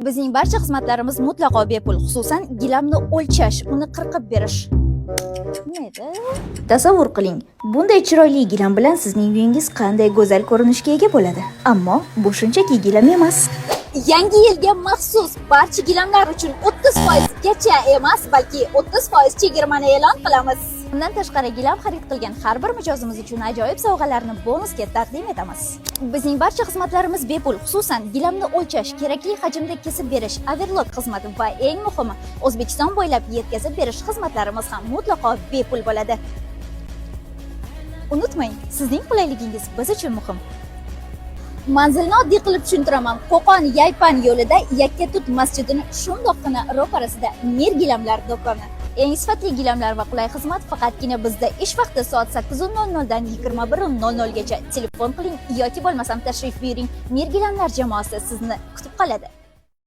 Bizning barcha xizmatlarimiz mutlaqo bepul, xususan gilamni o'lchash, uni qirqib berish. Nima edi? Tasavvur qiling, bunday chiroyli gilam bilan sizning uyingiz qanday go'zal ko'rinishga ega bo'ladi. Ammo bu shunchaki gilam emas. Yangi yilga maxsus barcha gilamlar uchun 30% gacha emas, balki 30% chegirmani e'lon qilamiz. Bundan tashqari gilam xarid qilgan har bir mijozimiz uchun ajoyib sovg'alarni bonusga taqdim etamiz. Bizning barcha xizmatlarimiz bepul, xususan gilamni o'lchash, kerakli hajmda kesib berish, overlock xizmati va eng muhimi, O'zbekiston bo'ylab yetkazib berish xizmatlarimiz ham mutlaqo bepul bo'ladi. Unutmang, sizning qulayligingiz biz uchun muhim. Manzilni oddiy qilib tushuntiraman. Qo'qon-Yaypan yo'lida Yakkatut masjidini shundoqqina ro'parasida Mir gilamlar do'koni. Eng sifatli gilamlar va qulay xizmat faqatgina bizda. Ish vaqti soat 8:00 dan 21:00 gacha. Telefon qiling yoki bo'lmasam tashrif buyuring. Mir gilamlar jamoasi sizni kutib qoladi.